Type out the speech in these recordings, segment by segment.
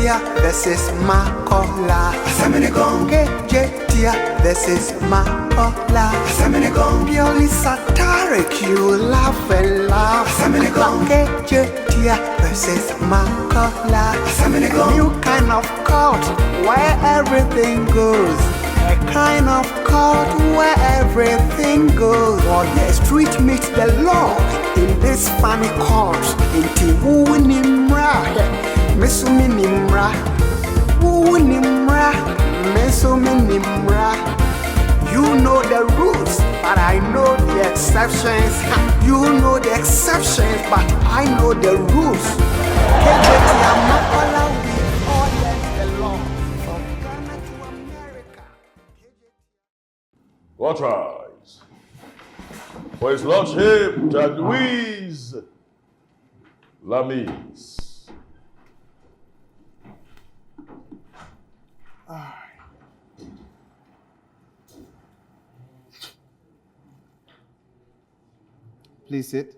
Kejetia versus Makola. Kejetia versus Makola. Purely satiric, you laugh and laugh. Kejetia versus Makola. New kind of court where everything goes. A kind of court where everything goes. Or the street meets the law in this funny court. Inti wu nimra, mesumi nimra. Wu nimra, mesumi nimra. You know the rules, but I know the exceptions. You know the exceptions, but I know the rules. Kejetia Makola, we all learn the law from Ghana to America. Watch eyes. For his lordship, Judge Liezer-Legacy. Please sit.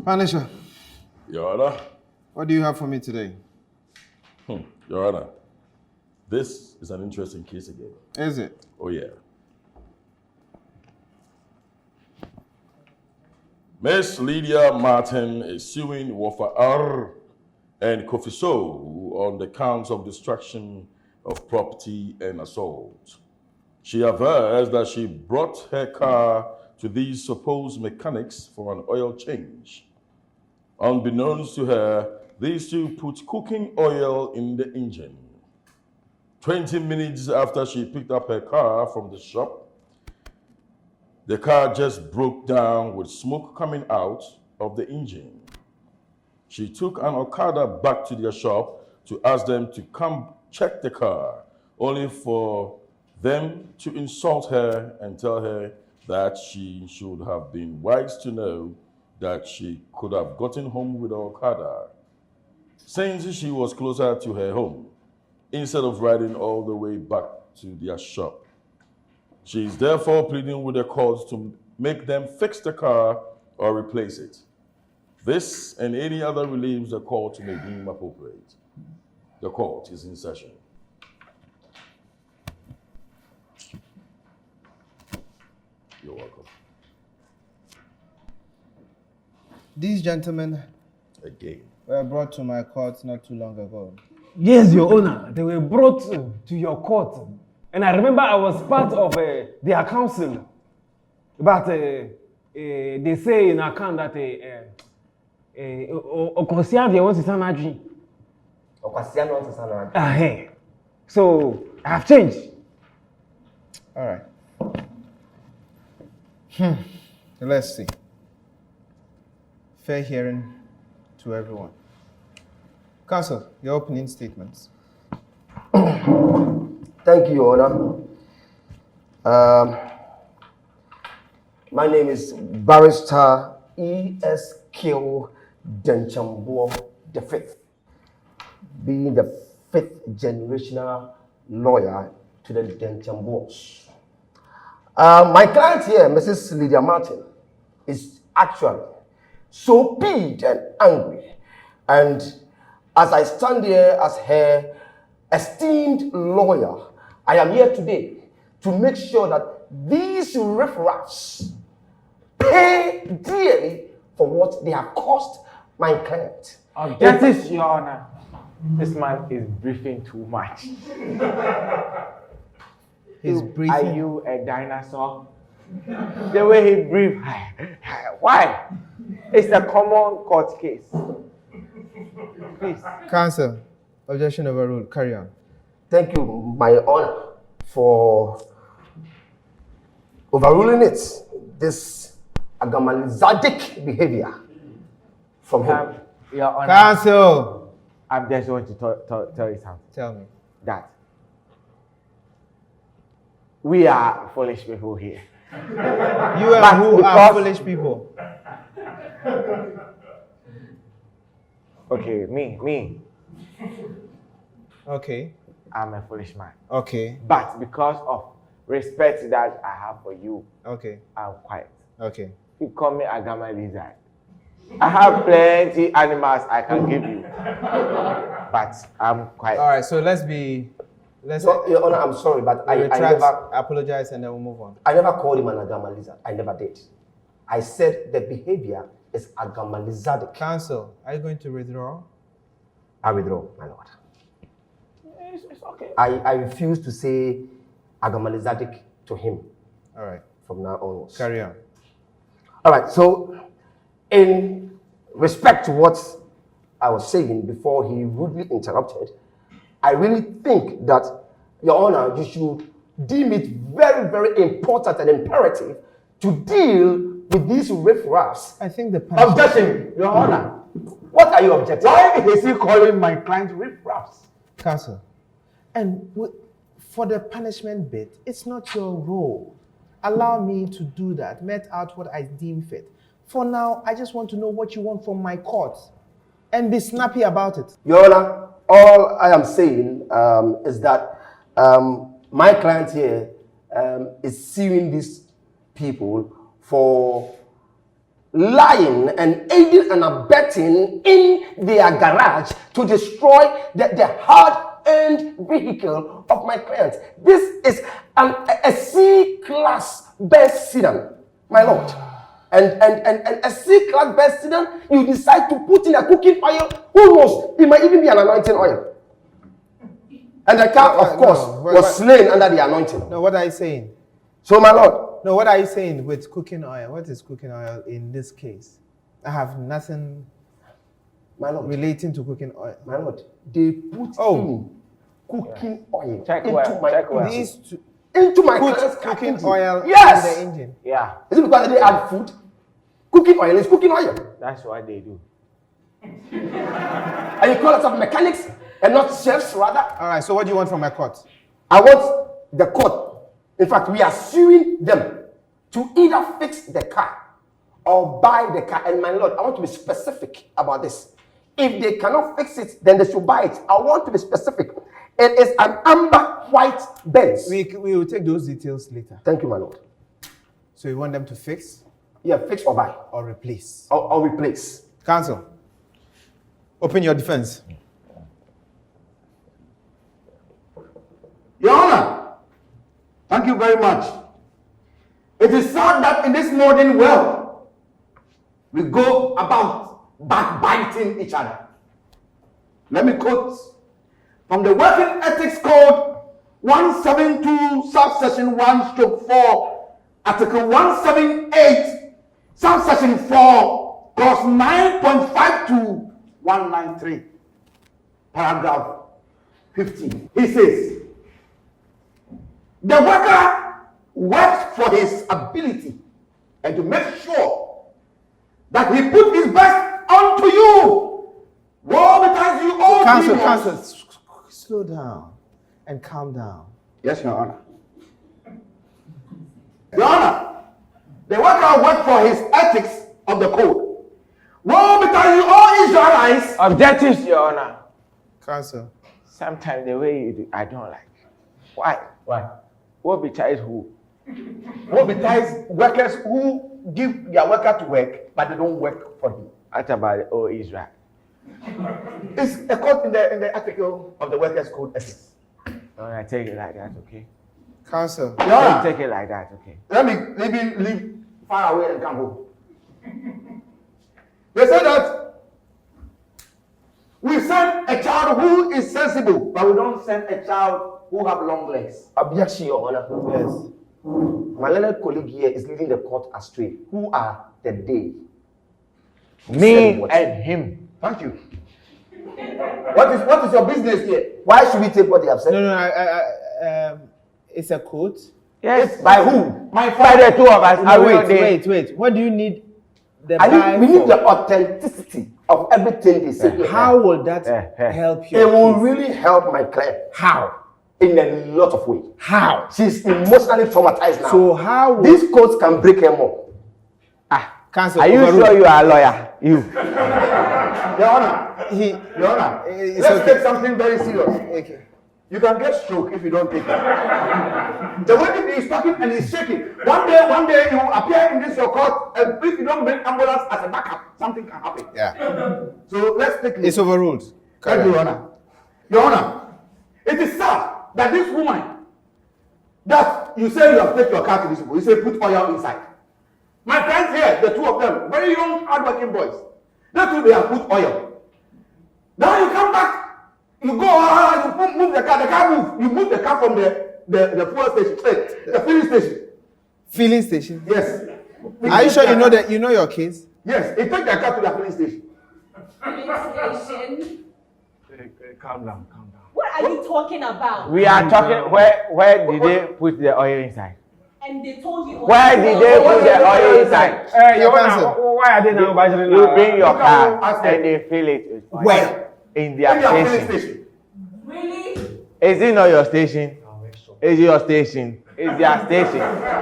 Panisha, Your Honor. what do you have for me today? Your Honor, this is an interesting case again. Is it? Oh, yeah. Miss Lydia Martin is suing Wafa R and Kofi So on the counts of destruction of property and assault. She avers that she brought her car to these supposed mechanics for an oil change. Unbeknownst to her, these two put cooking oil in the engine. 20 minutes after she picked up her car from the shop, the car just broke down with smoke coming out of the engine. She took an Okada back to their shop to ask them to come check the car, only for them to insult her and tell her that she should have been wise to know that she could have gotten home with Okada, since she was closer to her home, instead of riding all the way back to their shop. She is therefore pleading with the court to make them fix the car or replace it. This and any other reliefs the court may deem appropriate. The court is in session. You're welcome. These gentlemen Again. were brought to my court not too long ago. Yes, Your Honor. They were brought to your court. And I remember I was part of their council. But they say in account that Okosia wants to sign a dream. Okosia wants to sign a dream. So I have changed. All right. Let's see. Fair hearing to everyone. Counsel, your opening statements. Thank you, Your Honor. My name is Barrister E.S.K. Denchambuo the Fifth, being the fifth generational lawyer to the Denchambuos. My client here, Mrs. Lydia Martin, is actually so peeved and angry, and as I stand here as her esteemed lawyer, I am here today to make sure that these riffraffs pay dearly for what they have cost my client. Justice, Your Honor. This man is briefing too much. He's briefing. Are you a dinosaur? The way he breathes. Why? It's a common court case. Please. Counsel, objection overruled. Carry on. Thank you, my honor, for overruling it. This agamalizadic behavior from him. Your Honor, Counsel! I just want to tell you something. Tell me. That we are foolish people here. You and who are foolish people? Okay, me. Okay. I'm a foolish man. Okay. But because of respect that I have for you, Okay. I'm quiet. Okay. You call me Agama Lizard. I have plenty animals I can give you, but I'm quiet. All right. So let's So, Your Honor, I'm sorry, but I retract, never apologize, and then we'll move on. I never called him an agama lizard. I never did. I said the behavior is agama lizardic. Counsel, are you going to withdraw? I withdraw, my lord. It's okay. I refuse to say agama lizardic to him. All right. From now onwards. Carry on. All right. So, in respect to what I was saying before he rudely interrupted, I really think that, Your Honor, you should deem it very, very important and imperative to deal with these riffraffs. I think the punishment... Objection, Your Honor. What are you objecting? Why is he calling my client riffraffs? Counsel, and for the punishment bit, it's not your role. Allow me to do that, met out what I deem fit. For now, I just want to know what you want from my court and be snappy about it. Your Honor, all I am saying is that my client here is suing these people for lying and aiding and abetting in their garage to destroy the hard-earned vehicle of my client. This is a C-class Benz sedan, my lord. And a C-class Benz sedan, you decide to put in a cooking oil. Who knows? It might even be an anointing oil. And the car, of course, was slain under the anointing. No, what are you saying? So, my lord. No, what are you saying with cooking oil? What is cooking oil in this case? I have nothing, my lord, relating to cooking oil. My lord, they put in cooking oil into my cooking oil yes. in the engine. Yeah. Is it because they add food? Cooking oil is cooking oil. That's what they do. And you call us mechanics and not chefs, rather? All right, so what do you want from my court? I want the court. In fact, we are suing them to either fix the car or buy the car. And my lord, I want to be specific about this. If they cannot fix it, then they should buy it. I want to be specific. It is an amber white Benz. We will take those details later. Thank you, my lord. So you want them to fix? Yeah, fix or buy. Or replace. Or replace. Counsel, open your defense. Your Honor, thank you very much. It is sad that in this modern world, we go about backbiting each other. Let me quote from the Working Ethics Code 172, subsection 1/4, Article 178, subsection 4, clause 9.52, 193, paragraph 15. He says, the worker works for his ability and to make sure that he put his best onto you. Woe betide you all. Counsel, slow down and calm down. Yes, Your Honor. Your Honor, the worker works for his ethics of the code. Woe betide you all Israelites. Objectives, Your Honor. Counsel. Sometimes the way you do, I don't like. Why? Why? What betides who? Woe betides workers who give their worker to work, but they don't work for him. What about the old Israel? It's a code in the article of the Workers' Code Ethics. I take it like that, okay? Counsel. Yeah. Take it like that, okay? Let me leave far away and come home. They say that we send a child who is sensible, but we don't send a child who have long legs. Objection, Your Honor. Yes. My learned colleague here is leading the court astray. Who are the they? Me and him. Thank you. What is your business here? Why should we take what they have said? No, it's a quote. Yes. By whom? My father, the two of us. No, wait. What do you need the buy we need for? the authenticity of everything they say. How will that help you? It will really help my client. How? In a lot of ways. How? She's emotionally traumatized now. So how will... These codes can break her more. Cancel. Are you Overruled. sure you are a lawyer? You. Your Honor, Your Honor, let's okay. take something very serious. Okay. You can get stroke if you don't take it. The way he is talking and he's shaking. One day you will appear in this your court, and if you don't bring ambulance as a backup, something can happen. Yeah. So let's take it. It's overruled. Thank you, Your Honor. Your Honor, it is sad that this woman, that you say you have taken your car to this people, you say put oil inside. My friends here, the two of them, very young, hardworking boys, they too, they have put oil. Now you come back, you go, you move the car move. You move the car from the fuel station, the filling station. Filling station? Yes. Are you sure you know your case? Yes, it take the car to the filling station. Station. Calm down. What are you talking about? We are talking. Where did they put the oil inside? And they told you. Where did they put the oil inside? Your Honor, why are they now budgeting? You bring your car and they fill it with oil. Where? In their Filling station. station. Really? Is it not your station? Is it your station? It's their station.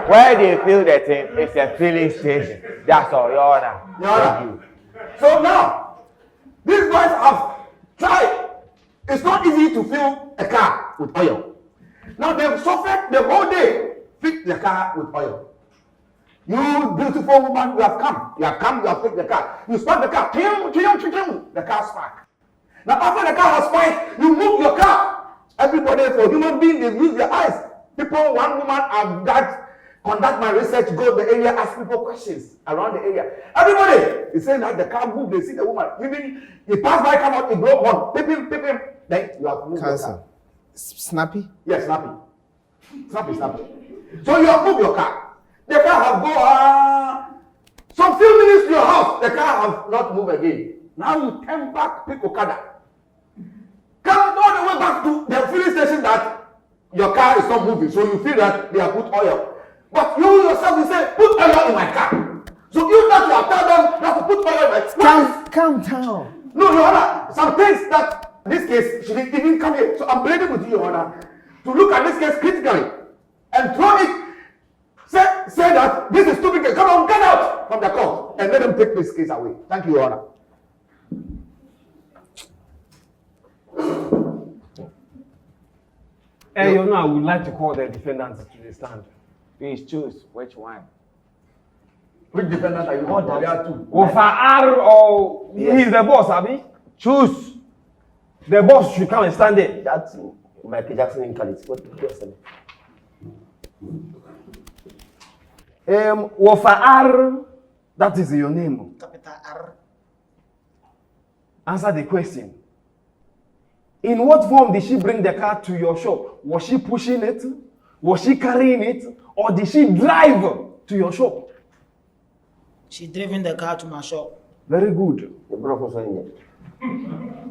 Where they fill the thing, it's a filling station. That's all, Your Honor. Your Honor. So now, these boys have tried. It's not easy to fill a car with oil. Now they've suffered the whole day. Fill the car with oil. You beautiful woman, you have come. You have filled the car. You spark the car. The car spark. Now after the car has sparked, you move your car. Everybody, for human beings, they use their eyes. People, one woman, I've conduct my research, go to the area, ask people questions around the area. Everybody is saying that the car moved, they see the woman. Even he pass by, come out, he blow on. Pip, then you have moved your car. Snappy? Yes, snappy. Snappy. So you have moved your car. The car have go, some few minutes to your house, the car have not moved again. Now you turn back, pick Okada. Come all the way back to the filling station that your car is not moving, so you feel that they have put oil. But you yourself, you say, put oil in my car. So you that you have told them not to put oil in my car. Calm down. No, Your Honor, some things that this case should even come here. So I'm pleading with you, Your Honor, to look at this case critically and throw it. Say that this is stupid case. Come on, get out from the court and let them take this case away. Thank you, Your Honor. Your Honor, I would like to call the defendants to the stand. Please choose which one. Which defendant are you? There are two. Ofa R or he's the boss, Abi? Choose. The boss should come and stand there. That's Michael Jackson in Cali. What did you say? Ofa R, that is your name. Capital R. Answer the question. In what form did she bring the car to your shop? Was she pushing it? Was she carrying it? Or did she drive to your shop? She driven the car to my shop. Very good.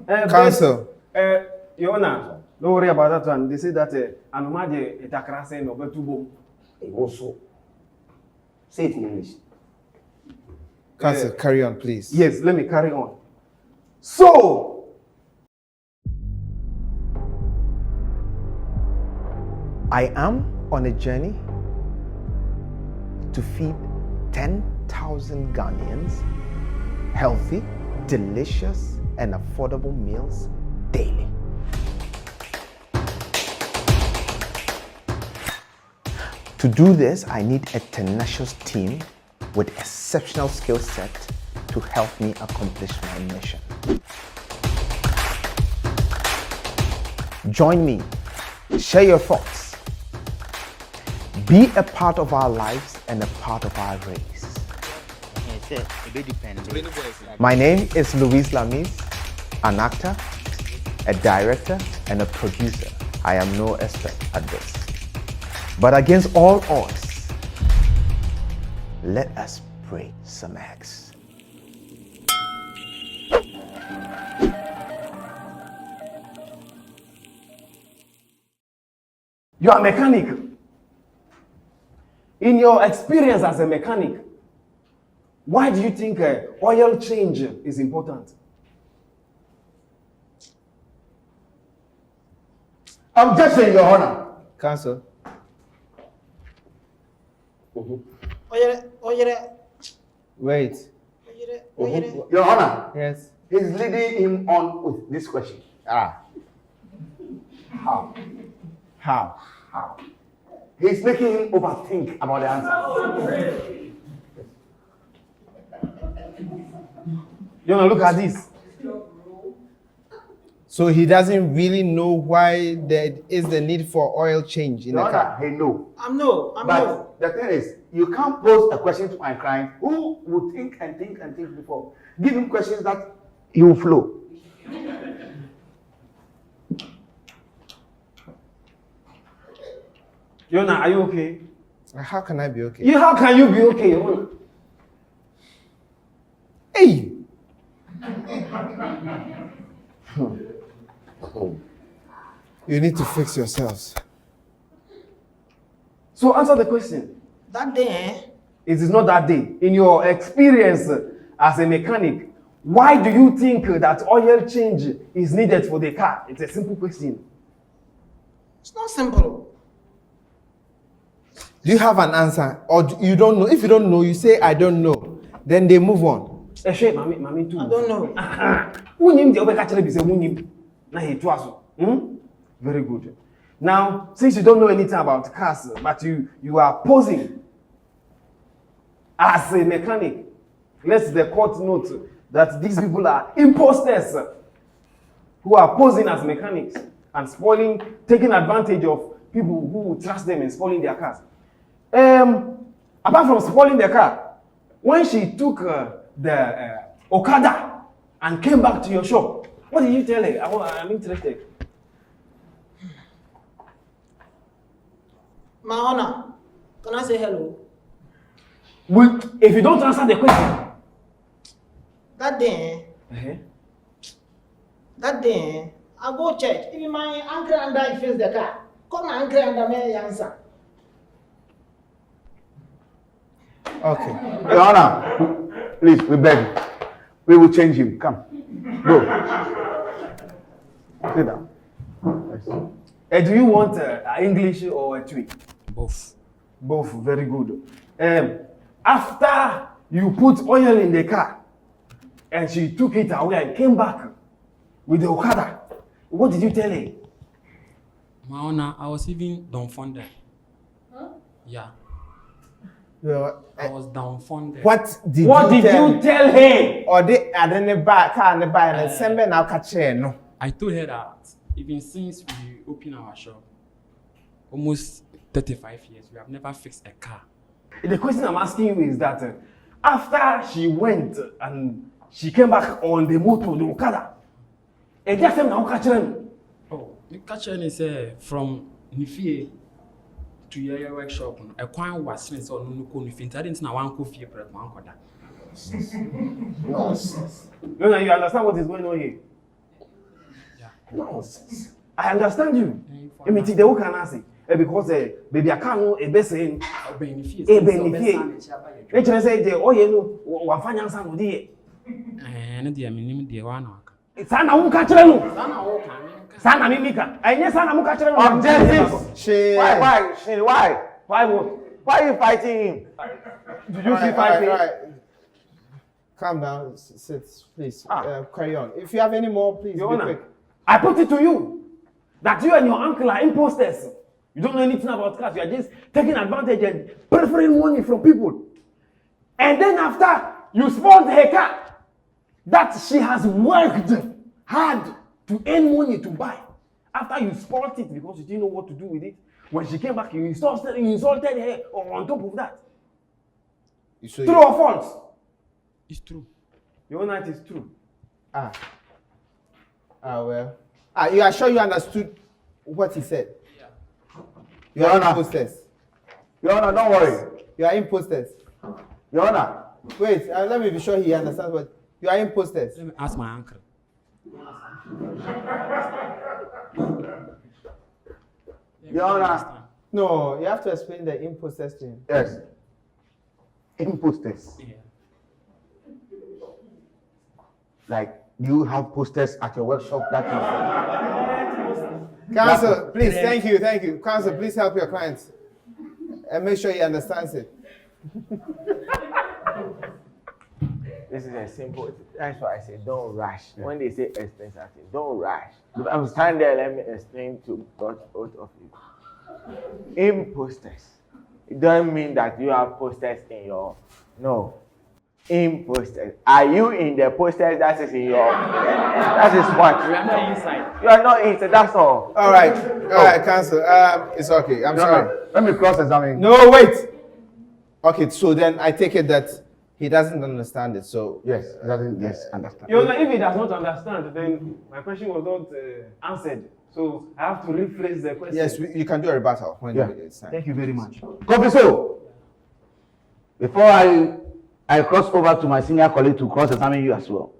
Counsel. Your Honor, don't worry about that one. They say that Anumaje itakrase no betubo. Also, say it in English. Counsel, carry on, please. Yes, let me carry on. So, I am on a journey to feed 10,000 Ghanaians healthy, delicious, and affordable meals daily. To do this, I need a tenacious team with exceptional skill set to help me accomplish my mission. Join me, share your thoughts, be a part of our lives and a part of our race. My name is Liezer-Legacy, an actor, a director, and a producer. I am no expert at this. But against all odds, let us break some eggs. you are a mechanic. In your experience as a mechanic, why do you think oil change is important? Objection, Your Honor. Counsel. Wait. Your Honor, Yes. he's leading him on with this question. Ah. How? How? How? He's making him overthink about the answer. You wanna look at this? So he doesn't really know why there is the need for oil change in Your the car. Honor, he know. I'm no. But the thing is, you can't pose a question to my client who will think and think and think before. Give him questions that he will flow. Yona, are you okay? How can I be okay? How can you be okay, Yona? Hey! You need to fix yourselves. So answer the question. That day, It is not that day. In your experience as a mechanic, why do you think that oil change is needed for the car? It's a simple question. it's not simple. Do you have an answer? Or you don't know? If you don't know, you say, I don't know. Then they move on. Mami too. I don't know. Unim the obeka be say unim. Na he to aso. Very good. Now, since you don't know anything about cars, but you are posing as a mechanic, let the court note that these people are imposters who are posing as mechanics and taking advantage of people who trust them and spoiling their cars. Apart from spoiling their car, when she took the Okada and came back to your shop, what did you tell her? I'm interested. My honor, can I say hello? If you don't answer the question, That day, I go church. Even my uncle and I face the car. Come my uncle and I may answer. Okay. Your Honor, please, we beg you. We will change him. Come. Go. Sit down. do you want English or a tweet? Both. Both, very good. After you put oil in the car and she took it away and came back with the Okada, what did you tell her? My Honor, I was even dumbfounded. Huh? Yeah, Well, I was dumbfounded. what did you tell her? Or they are in the back, car in the back, and send me now catch her, no. I told her that even since we opened our shop, almost 35 years, we have never fixed a car. The question I'm asking you is that after she went and she came back on the motor, the Okada, and just now catch her. Oh, the catcher is from Nifie to your workshop. A coin was since or no Nifie. I didn't know one coffee per month. Nonsense. No, you understand what is going on here? Yeah. Nonsense. I understand you. I mean, the can answer because baby, I can't a best saying a benefit. Let's say the oil no finance no dey. And the minimum the one. Sana who catch no. Sana mimika. Anya sana who catch no. Objectives. Why? Why what? Why are you fighting him? Did you see fighting? All right. Calm down, sit, please. Carry on. If you have any more, please Your be Honor, quick. I put it to you that you and your uncle are imposters. You don't know anything about cars. You are just taking advantage and preferring money from people. And then after you spoiled her car that she has worked hard to earn money to buy. After you spoiled it because you didn't know what to do with it, when she came back, you insulted her on top of that. So True or false? It's true. Your Honor, it is true. Well. You are sure you understood what he said? Yeah. You are Your Honor. imposters. Your Honor, don't worry. You are imposters. Your Honor. Wait, let me be sure he understands what. You are imposters. Let me ask my uncle. Your Honor. No, you have to explain the imposters to him. Yes. Imposters. Yeah. Like, do you have posters at your workshop that Counsel, please, thank you. Counsel, please help your client and make sure he understands it. This is a simple. That's why I say don't rush. When they say explain something, don't rush. I'm standing there. Let me explain to both of you. Imposters. It doesn't mean that you have posters in your. No. Imposters. Are you in the posters that is in your? That is what. We are not inside. You are not inside. That's all. All right, counsel. It's okay. I'm sorry. Let me cross-examine. No, wait. Okay, so then I take it that he doesn't understand it. So Yes, he doesn't understand. Your Honor, if he does not understand, then my question was not answered. So I have to rephrase the question. yes, you can do a rebuttal when it's time. Thank you very much. Cofiso, before I cross over to my senior colleague to cross-examine you as well.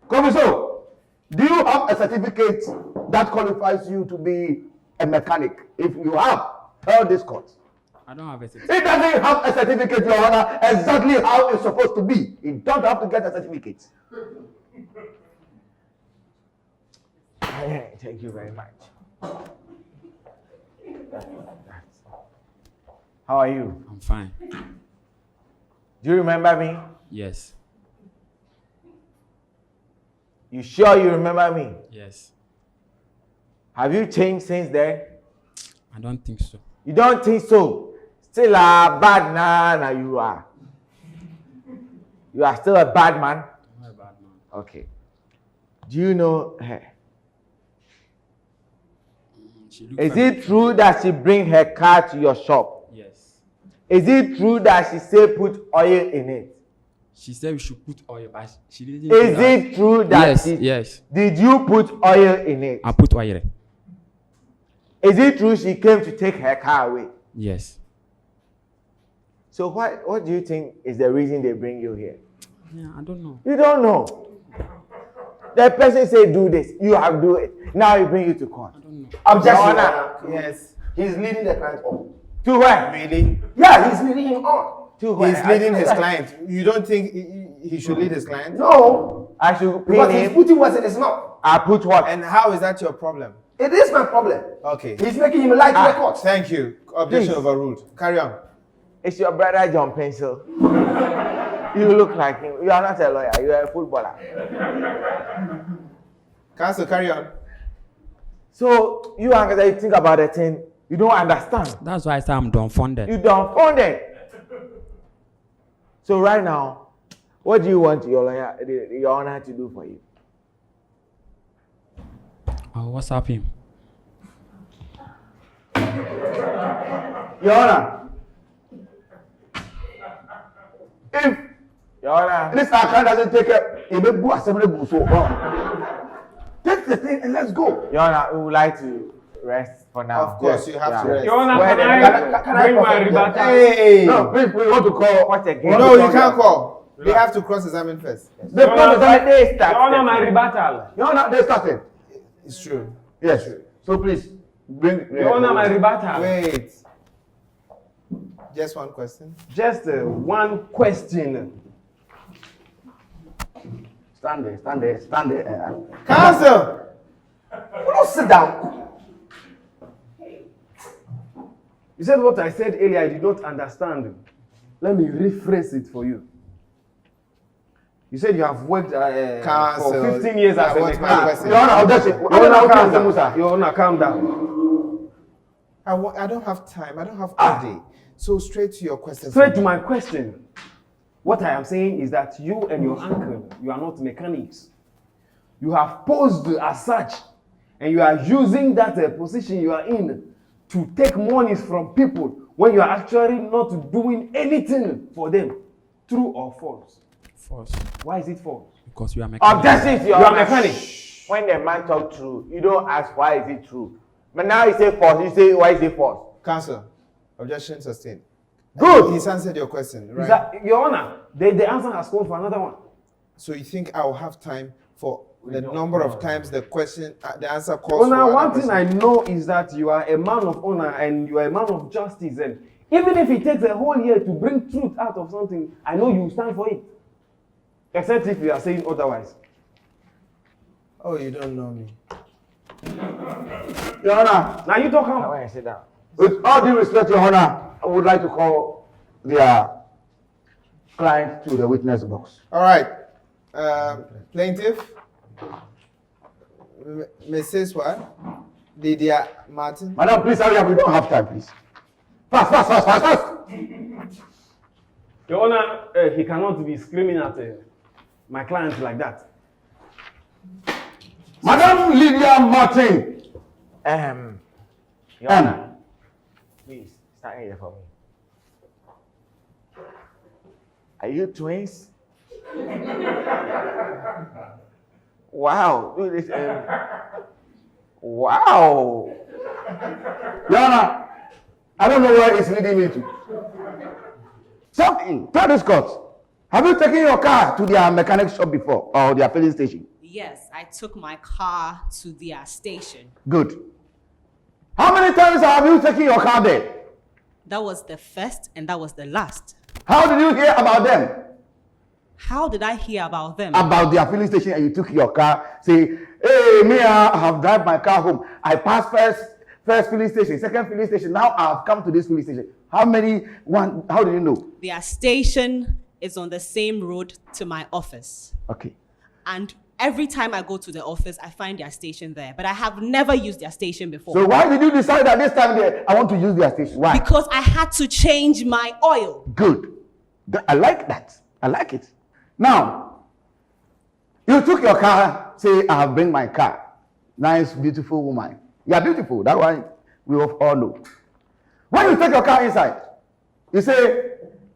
Cofiso, do you have a certificate that qualifies you to be a mechanic? If you have, tell this court. I don't have a certificate. It doesn't have a certificate, Your Honor, exactly how it's supposed to be. You don't have to get a certificate. Thank you very much. How are you? I'm fine. Do you remember me? Yes. You sure you remember me? Yes. Have you changed since then? I don't think so. You don't think so? Still a bad man, you are. You are still a bad man? I'm not a bad man. Okay. Do you know her? She looks Is like it true that she bring her car to your shop? Yes. Is it true that she say put oil in it? She said we should put oil, but she didn't. Is it true that Yes. she... Yes. Did you put oil in it? I put oil. Is it true she came to take her car away? Yes. So what do you think is the reason they bring you here? Yeah, I don't know. You don't know. The person say do this, you have do it. Now he bring you to court. I don't know. Objection. Your Honor. Yes. He's leading the client on. To where? Really? Yeah, he's leading him on. To where? He's leading his client. You don't think he should lead his client? No, I should pay because he's him. putting words in his mouth. I put what? And how is that your problem? It is my problem. Okay. He's making him lie to the court. Thank you. Objection Please. overruled. Carry on. It's your brother John Pencil. You look like him. You are not a lawyer. You are a footballer. Counsel, carry on. So you think about the thing. You don't understand. That's why I say I'm dumbfounded. You dumbfounded. So right now, what do you want your lawyer, your honor, to do for you? I'll WhatsApp him. Your Honor, if Your honor. this account doesn't take it, it may go assembly go so take the thing and let's go. Your honor, we would like to rest for now. Of course, you have to rest. Your Honor, Where can the- I bring my rebuttal? Hey! No, please, we want to call. What again? No, you can't call. They have to cross-examine first. The Your Honor, process. They start. Your Honor, my rebuttal. Your Honor, they started. It's true. Yes. So please bring. Your Honor, my rebuttal. Wait. Just one question. Just one question. Stand there, stand there, stand there. Counsel! Don't sit down. You said what I said earlier, I did not understand. Let me rephrase it for you. You said you have worked Counsel, for 15 years as a what's my mechanic. question? Your Honor, objection. Your Honor, calm down. Your Honor, calm down. I don't have time. I don't have all day. So straight to your question. Straight to my question. What I am saying is that you and your uncle, you are not mechanics. You have posed as such, and you are using that position you are in to take monies from people when you are actually not doing anything for them. True or false? False. Why is it false? Because you are mechanic. Objection, You are mechanic. When the man talk true, you don't ask why is it true. But now he say false, you say why is it false? Counsel, objection sustained. Good. He's answered your question, Is right? that, Your Honor, the answer has called for another one. So you think I will have time for the number of times the question, the answer calls Honor, for one another thing person? I know is that you are a man of honor and you are a man of justice. And even if it takes a whole year to bring truth out of something, I know you will stand for it. Except if you are saying otherwise. Oh, you don't know me. Your Honor, Now you talk Now how. when I sit down. with all due respect, Your Honor, I would like to call their client to the witness box. All right. Plaintiff, Mrs. what? Lydia Martin. Madam, please hurry up. We don't have time, please. Fast. Your Honor, he cannot be screaming at my client like that. Madam Lydia Martin. Your Honor, please stand here for me. Are you twins? Wow, look at this. Wow. Your Honor, I don't know where it's leading me to. So, tell this court, have you taken your car to their mechanic shop before or their filling station? Yes, I took my car to their station. Good. How many times have you taken your car there? That was the first and that was the last. How did you hear about them? How did I hear about them? About their filling station, and you took your car, say, hey, me, I have drive my car home. I passed first filling station, second filling station. Now I have come to this filling station. How do you know? Their station is on the same road to my office. Okay. And every time I go to the office, I find their station there. But I have never used their station before. So why did you decide that this time I want to use their station? Why? Because I had to change my oil. Good. I like that. I like it. Now, you took your car, say, I have bring my car. Nice, beautiful woman. You are beautiful. That one we all know. When you take your car inside, you say,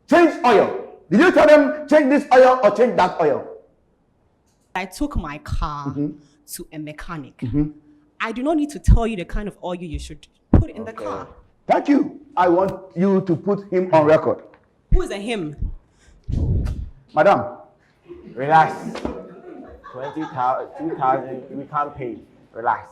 change oil. Did you tell them, change this oil or change that oil? I took my car to a mechanic. I do not need to tell you the kind of oil you should put in the car. Thank you. I want you to put him on record. Who is a him? Madam. Relax. 20,000, 2,000, we can't pay. Relax.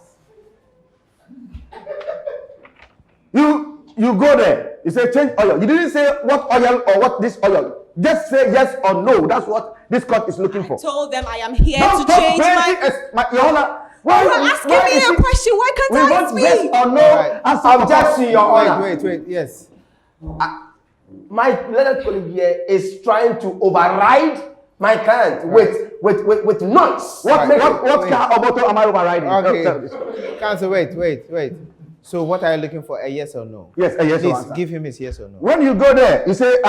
You go there. You say change oil. You didn't say what oil or what this oil. Just say yes or no. That's what this court is looking for. I told them I am here to change Your Honor. Why you are asking me a question? Why can't I speak? Yes or no? Right. Objection, Your Honor. Wait. Yes. My learned colleague here is trying to override my client with noise. What car or motor am I overriding? Okay. Counsel, wait. So what are you looking for? A yes or no? Yes, a yes or no. Please give him his yes or no. When you go there, you say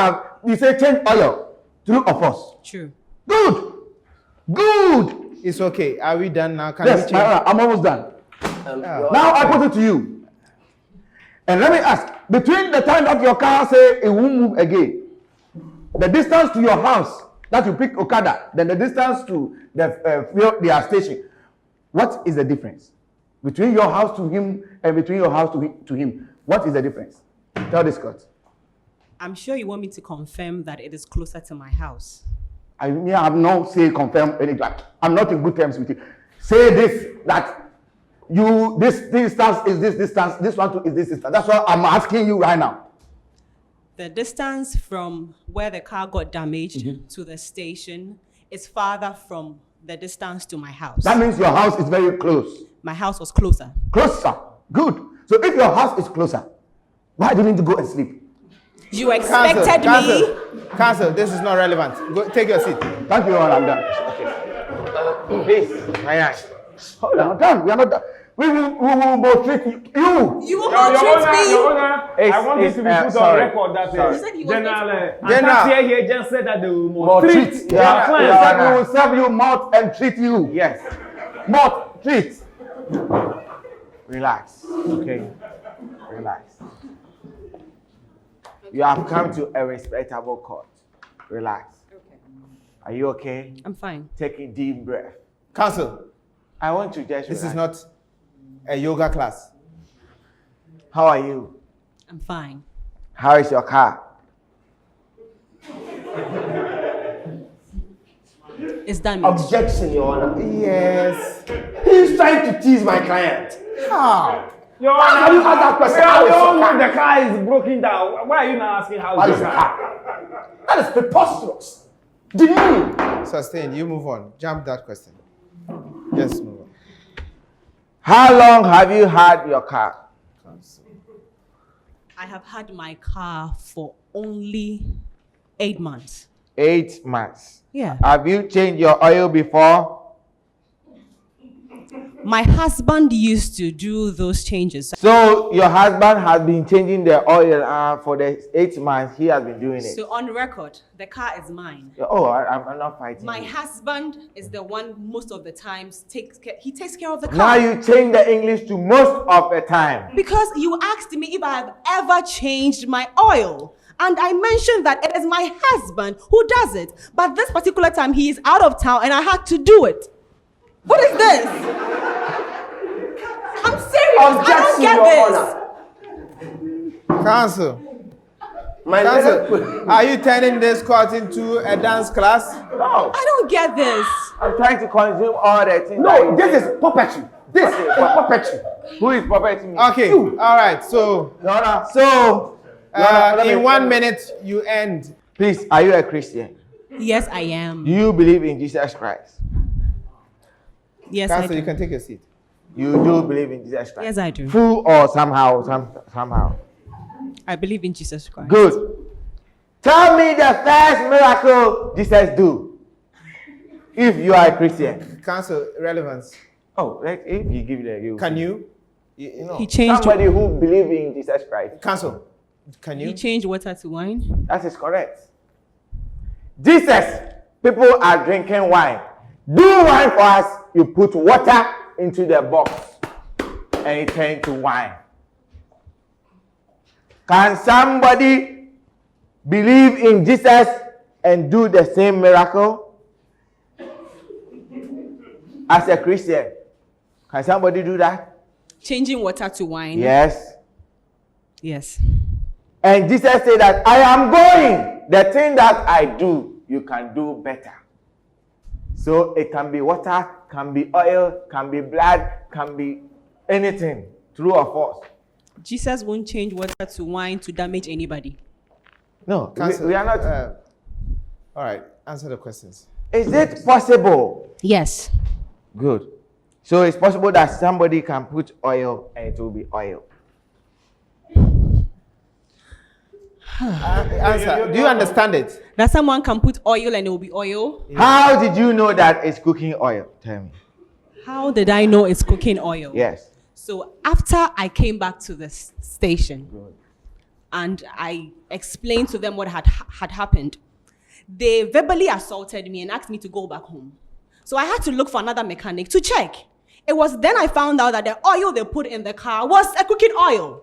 change oil. True or false? True. Good. It's okay. Are we done now? Can Yes, we change? I'm almost done. Now I put it to you. And let me ask, between the time that your car say it won't move again, the distance to your house that you pick Okada, then the distance to their station, what is the difference? Between your house to him and between your house to him, what is the difference? Tell this court. I'm sure you want me to confirm that it is closer to my house. I have no say confirm anything. I'm not in good terms with you. Say this, that this distance is this distance, this one too is this distance. That's what I'm asking you right now. The distance from where the car got damaged to the station is farther from the distance to my house. That means your house is very close. My house was closer. Closer. Good. So if your house is closer, why didn't you go and sleep? You expected me. Cancel. This is not relevant. Go take your seat. Thank you, I'm done. Please, Hold on, done. We are not done. We will both treat you. You will not treat me. Your Honor, I want this to be put on record that General here just said that they will treat your client. We will serve you mouth and treat you. Yes. Mouth, treat. Relax. Okay. Relax. You have come to a respectable court. Relax. Okay. Are you okay? I'm fine. Take a deep breath. Counsel, I want to just this relax. is not a yoga class. How are you? I'm fine. How is your car? It's damaged. Objection, Your Honor. Yes. He's trying to tease my client. How? Your How do you ask that question? How is your car? The car is broken down. Why are you not asking how How is is the the car? car? That is preposterous. Demeaning. Sustain. You move on. Jump that question. Just move on. How long have you had your car? Counsel. I have had my car for only 8 months. 8 months. Yeah. Have you changed your oil before? My husband used to do those changes. So your husband has been changing the oil for the 8 months. He has been doing it. So on record, the car is mine. Oh, I'm not fighting. My you. husband is the one most of the times takes care of the car. Now you change the English to most of the time. Because you asked me if I have ever changed my oil. And I mentioned that it is my husband who does it. But this particular time he is out of town and I had to do it. What is this? I'm serious. I don't get this. Counsel. Counsel, are you turning this court into a dance class? No. I don't get this. I'm trying to consume all the things. No, this is puppetry. This is puppetry. Who is puppeting me? Okay, all right, so in 1 minute you end. Please, are you a Christian? Yes, I am. Do you believe in Jesus Christ? Yes, Counsel, I do. you can take a seat. You do believe in Jesus Christ? Yes, I do. Full or somehow? I believe in Jesus Christ. Good. Tell me the first miracle Jesus do. If you are a Christian. Counsel, relevance. Oh, if you give you. Can you? He changed. Somebody who believes in Jesus Christ. Counsel, can you? He changed water to wine. That is correct. Jesus, people are drinking wine. Do wine for us. You put water into the box and it turns to wine. Can somebody believe in Jesus and do the same miracle? As a Christian, can somebody do that? Changing water to wine. Yes. Yes. And Jesus said that I am going. The thing that I do, you can do better. So it can be water, can be oil, can be blood, can be anything, true or false. Jesus won't change water to wine to damage anybody. No, Counsel, we are not. All right, answer the questions. Is it possible? Yes. Good. So it's possible that somebody can put oil and it will be oil. Answer. Do you understand it? That someone can put oil and it will be oil. How did you know that it's cooking oil? Tell me. How did I know it's cooking oil? Yes. So after I came back to the station and I explained to them what had happened, they verbally assaulted me and asked me to go back home. So I had to look for another mechanic to check. It was then I found out that the oil they put in the car was a cooking oil.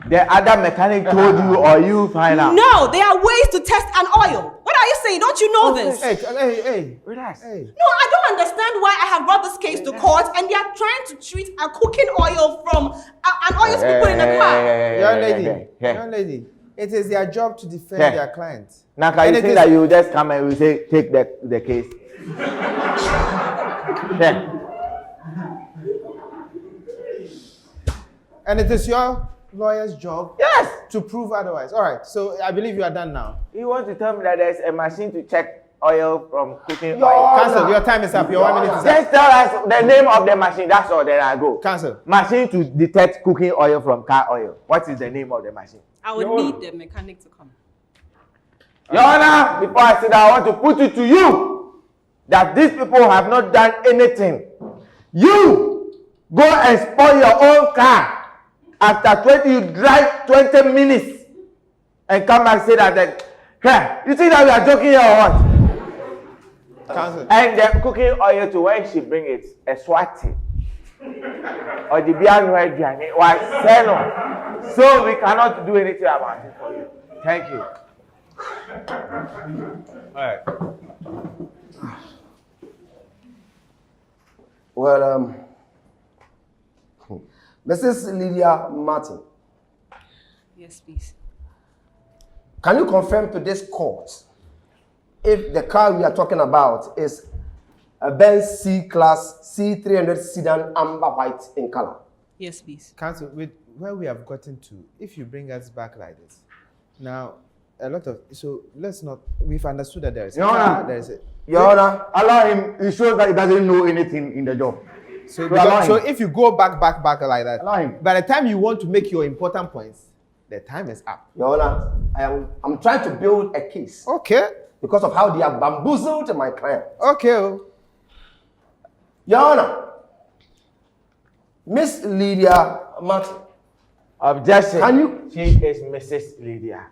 The other mechanic told you or you find out? No, there are ways to test an oil. What are you saying? Don't you know this? Hey, relax. Hey. No, I don't understand why I have brought this case to court and they are trying to treat a cooking oil from an oil to be put in the car. Young lady, it is their job to defend their clients. Now can you think that you just come and we say take the case? And it is your lawyer's job to prove otherwise. All right, so I believe you are done now. You want to tell me that there's a machine to check oil from cooking oil? oil? Cancel, your time is up. Your 1 minute is up. Just tell us the name of the machine, that's all, then I go. Cancel. Machine to detect cooking oil from car oil. What is the name of the machine? I would need the mechanic to come. Your Honor, before I sit down, I want to put it to you that these people have not done anything. You go and spoil your own car. After 20, you drive 20 minutes and come and say that, you think that we are joking here or what? Cancel. And the cooking oil to when she bring it, a swati. Or the piano was seno. So we cannot do anything about it for you. Thank you. All right. Well, Mrs. Lydia Martin. Yes, please. Can you confirm to this court if the car we are talking about is a Benz C-Class C300 sedan amber white in color? Yes, please. Counsel, with where we have gotten to, if you bring us back like this, now let's not. We've understood that there is. Your Honor, there is a. Your Honor, allow him. It shows that he doesn't know anything in the job. So if you go back like that, allow him. By the time you want to make your important points, the time is up. Your Honor, I'm trying to build a case. Okay. because of how they have bamboozled my client. Okay. Oh. Your Honor, Miss Lydia Martin. Objection. Can you? She is Mrs. Lydia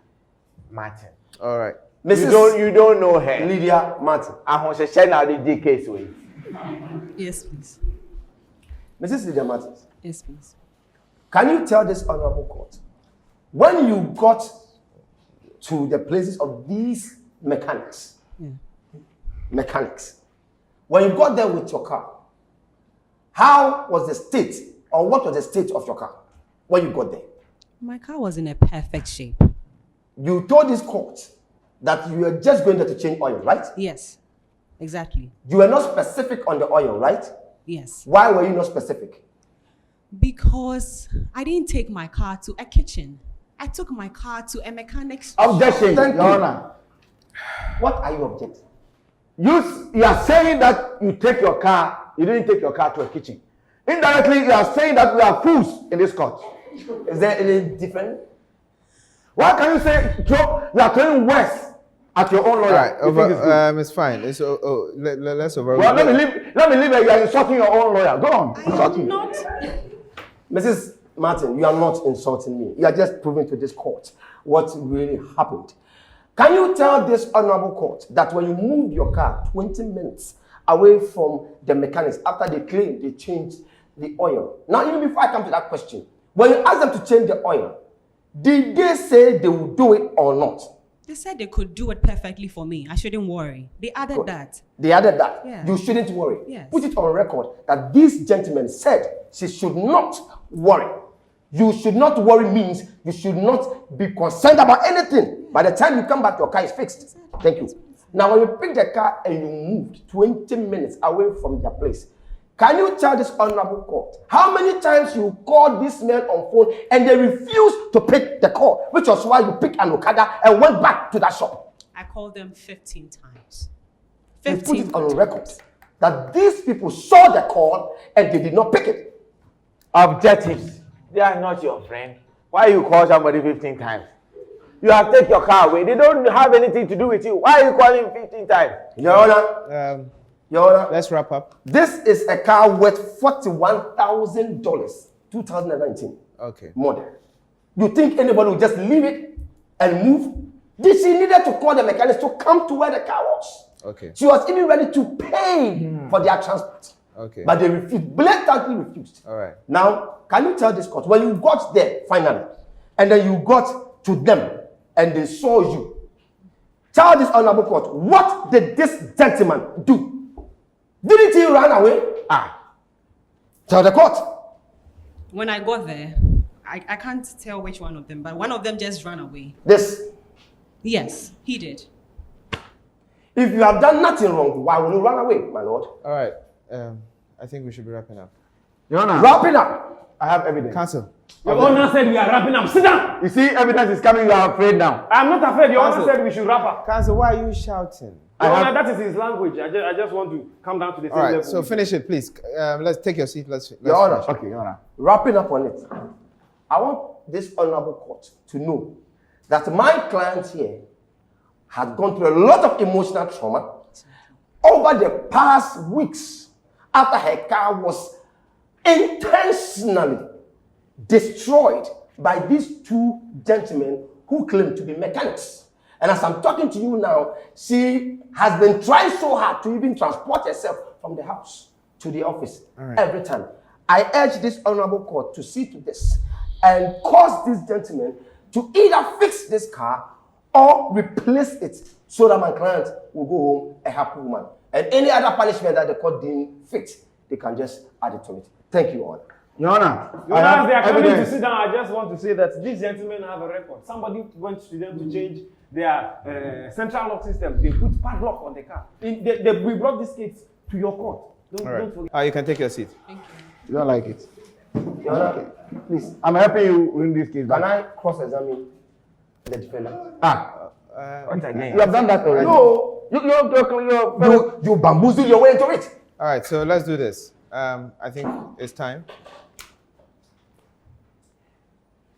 Martin. All right. Mrs. You don't know her. Lydia Martin. I want to share now the case with. Yes, please. Mrs. Lydia Martin. Yes, please. Can you tell this honorable court, when you got to the places of these mechanics, when you got there with your car, how was the state, or what was the state of your car when you got there? My car was in a perfect shape. You told this court that you were just going there to change oil, right? Yes, exactly. You were not specific on the oil, right? Yes. Why were you not specific? Because I didn't take my car to a kitchen. I took my car to a mechanic's Objection, Thank Your you. Honor. What are you objecting? You are saying that you take your car, you didn't take your car to a kitchen. Indirectly, you are saying that we are fools in this court. Is there any different? Why can you say, Joe, you are throwing worse at your own lawyer? All right. You think it's good? It's fine. It's let's over. Well, let me leave it. You are insulting your own lawyer. Go on. I am not. Mrs. Martin, you are not insulting me. You are just proving to this court what really happened. Can you tell this honorable court that when you moved your car 20 minutes away from the mechanics after they claimed they changed the oil? Now, even before I come to that question, when you asked them to change the oil, did they say they would do it or not? They said they could do it perfectly for me. I shouldn't worry. They added Good. that. They added that. Yeah. You shouldn't worry. Yes. Put it on record that this gentleman said she should not worry. You should not worry means you should not be concerned about anything. By the time you come back, your car is fixed. Thank you. Now, when you picked the car and you moved 20 minutes away from their place, can you tell this honorable court how many times you called this man on phone and they refused to pick the call, which was why you picked an Okada and went back to that shop? I called them 15 times. You put it on record that these people saw the call and they did not pick it. Objectives. They are not your friend. Why you call somebody 15 times? You have taken your car away. They don't have anything to do with you. Why are you calling 15 times? Your Honor, Your Honor, Let's wrap up. this is a car worth $41,000, 2019 Okay. model. You think anybody will just leave it and move? She needed to call the mechanics to come to where the car was. Okay. She was even ready to pay for their transport. Okay. But they refused, blatantly refused. All right. Now, can you tell this court, when you got there finally, and then you got to them, and they saw you, tell this honorable court, what did this gentleman do? Didn't he run away? Tell the court. When I got there, I can't tell which one of them, but one of them just ran away. This. Yes, he did. If you have done nothing wrong, why will you run away, my lord? All right. I think we should be wrapping up. Your Honor, Wrapping up. I have evidence. Counsel. Your Honor said we are wrapping up. Sit down. You see, evidence is coming. You are afraid now. I'm not afraid. Your Honor Counsel. said we should wrap up. Counsel, why are you shouting? Your Honor, that is his language. I just want to come down to the same All right. level. So finish it, please. Let's take your seat. Let's Your Honor. finish. Okay, Your Honor. Wrapping up on it. I want this honorable court to know that my client here had gone through a lot of emotional trauma over the past weeks after her car was intentionally destroyed by these two gentlemen who claim to be mechanics. And as I'm talking to you now, she has been trying so hard to even transport herself from the house to the office every time. I urge this honorable court to see to this and cause these gentlemen to either fix this car or replace it so that my client will go home a happy woman. And any other punishment that the court deemed fit, they can just add it to it. Thank you, Honor. Your Honor, Your Honor, as they are coming to evidence. sit down, I just want to say that these gentlemen have a record. Somebody went to them to change their central lock system. They put padlock on the car. We brought this case to your court. Don't forget. You can take your seat. Thank you. You don't like it. Your Honor, please, I'm helping you win this case. can I cross-examine the defendant? What again? You have done that already. No. You You bamboozle your way into it. All right. So let's do this. I think it's time.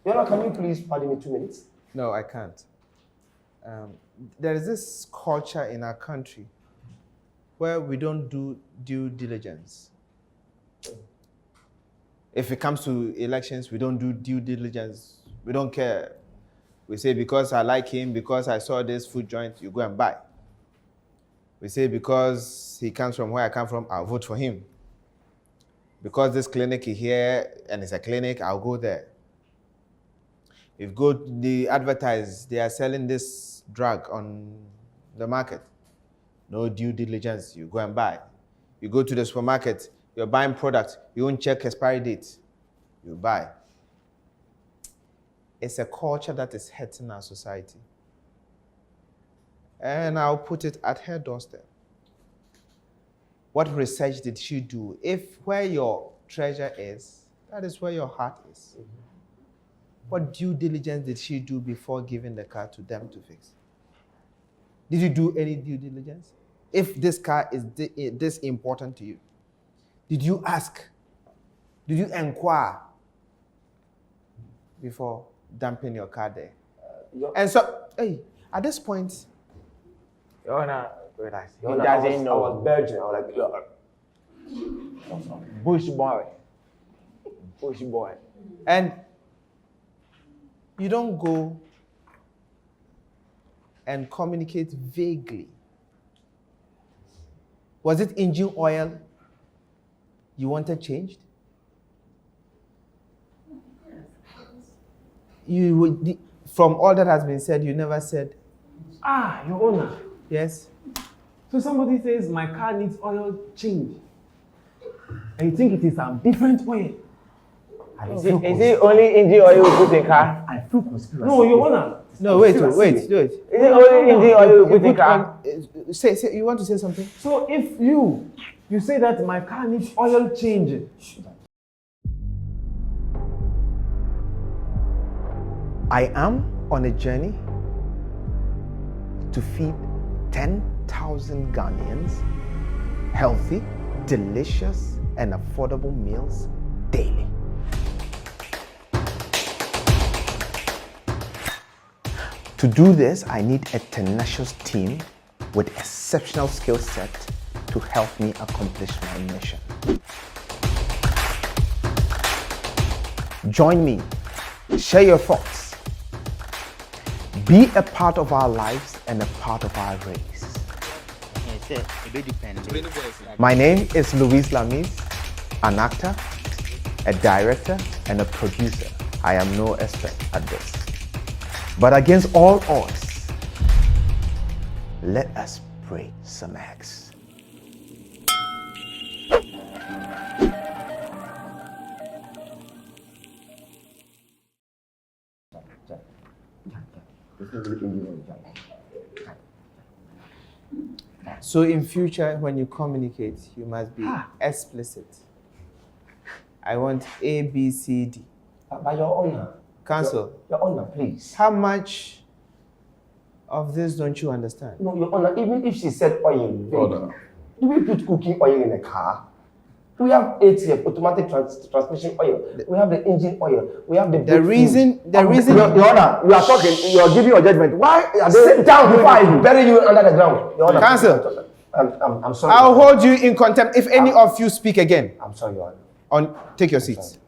Your Honor, can you please pardon me 2 minutes? No, I can't. there is this culture in our country where we don't do due diligence. If it comes to elections, we don't do due diligence. We don't care. We say, because I like him, because I saw this food joint, you go and buy. We say, because he comes from where I come from, I'll vote for him. Because this clinic is here and it's a clinic, I'll go there. If they advertise, they are selling this drug on the market. No due diligence, you go and buy. You go to the supermarket, you're buying products, you won't check expiry date, you buy. It's a culture that is hurting our society. And I'll put it at her doorstep. What research did she do? If where your treasure is, that is where your heart is. What due diligence did she do before giving the car to them to fix? Did you do any due diligence? If this car is this important to you, did you ask? Did you inquire before dumping your car there? And so, hey, at this point, Your Honor, relax. He doesn't know. I was virgin. I was like, Bush boy. Bush boy. and you don't go and communicate vaguely. Was it engine oil you wanted changed? From all that has been said, you never said, Your Honor. yes? So somebody says my car needs oil change. And you think it is a different oil. Is it only engine oil you put in car? I feel conspiracy. No, Your Honor. No, wait, do it. Is it only engine oil you put in car? Say, you want to say something? So if you say that my car needs oil change, I am on a journey to feed 10,000 Ghanaians healthy, delicious, and affordable meals daily. To do this, I need a tenacious team with exceptional skill set to help me accomplish my mission. Join me, share your thoughts, be a part of our lives and a part of our race. My name is Liezer-Legacy, an actor, a director, and a producer. I am no expert at this. But against all odds, let us break some eggs. So in future, when you communicate, you must be explicit. I want A, B, C, D. By Your Honor. Counsel. Your Honor, please. How much of this don't you understand? No, Your Honor, even if she said oil, Order. do we put cooking oil in a car? Do we have ATF, automatic transmission oil? We have the engine oil. We have the reason. Your Honor, you are talking, you are giving your judgment. Why are they sit down before I bury you under the ground? Your Honor, Counsel. I'm sorry. I'll hold you in contempt if any of you speak again. I'm sorry, Your Honor. Take your seats.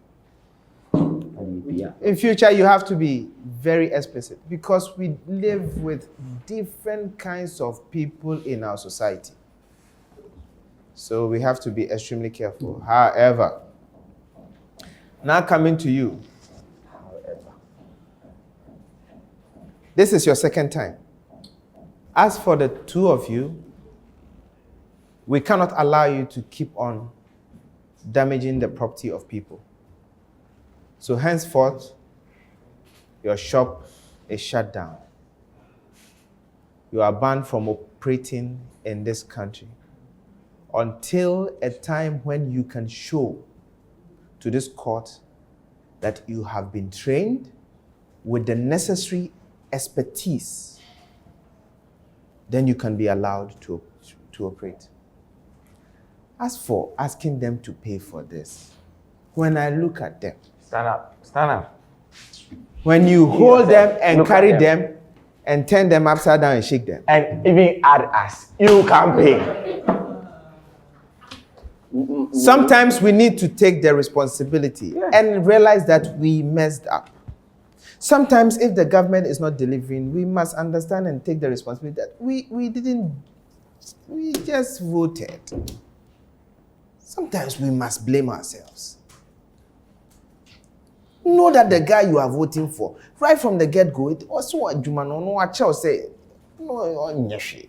In future, you have to be very explicit because we live with different kinds of people in our society. So we have to be extremely careful. However, now coming to you. This is your second time. As for the two of you, we cannot allow you to keep on damaging the property of people. So henceforth, your shop is shut down. You are banned from operating in this country until a time when you can show to this court that you have been trained with the necessary expertise. Then you can be allowed to operate. As for asking them to pay for this, when I look at them, Stand up. Stand up. when you hold them and carry them, and turn them upside down and shake them. And even add us. You can pay. Sometimes we need to take the responsibility and realize that we messed up. Sometimes if the government is not delivering, we must understand and take the responsibility that we just voted. Sometimes we must blame ourselves. Know that the guy you are voting for, right from the get-go, it also what Jumano no acha say, no nyeshi.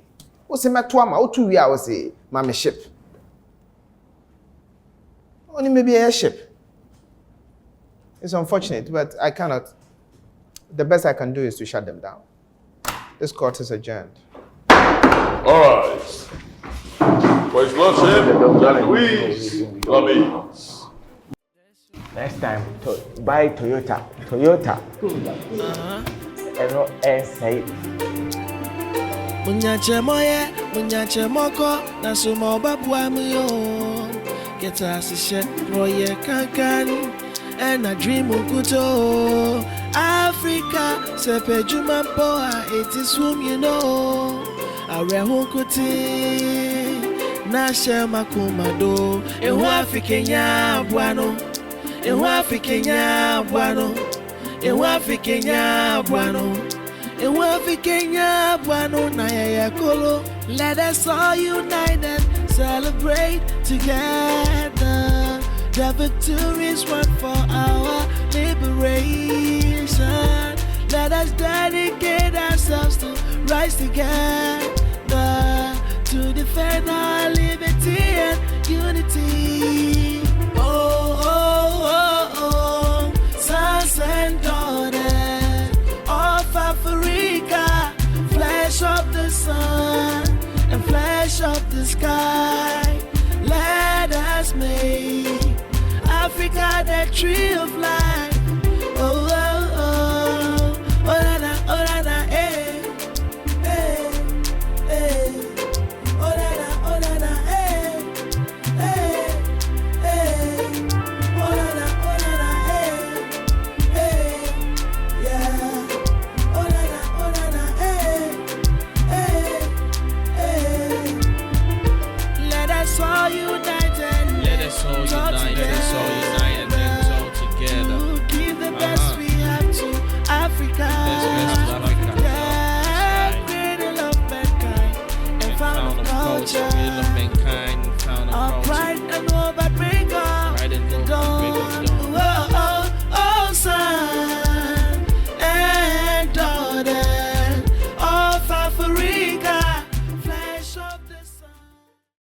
O se matwama o 2 years o say mama ship. Only maybe a ship. It's unfortunate, but I cannot. The best I can do is to shut them down. This court is adjourned. All right. For His Lordship, Louise Lamese. Next time, buy Toyota. And not say. Munyache moye, munyache moko, na sumo babu amuyo. Get us a shit, roye kankan, and a dream ukuto. Africa, sepe jumampoa, it is whom you know. Arehunkuti, nashe makumado, ehu Afrikenya buano, ehu Afrikenya buano, ehu Afrikenya buano, ehu Afrikenya buano, na ya kolo. Let us all unite and celebrate together. The victory is won for our liberation. Let us dedicate ourselves to rise together to defend our liberty and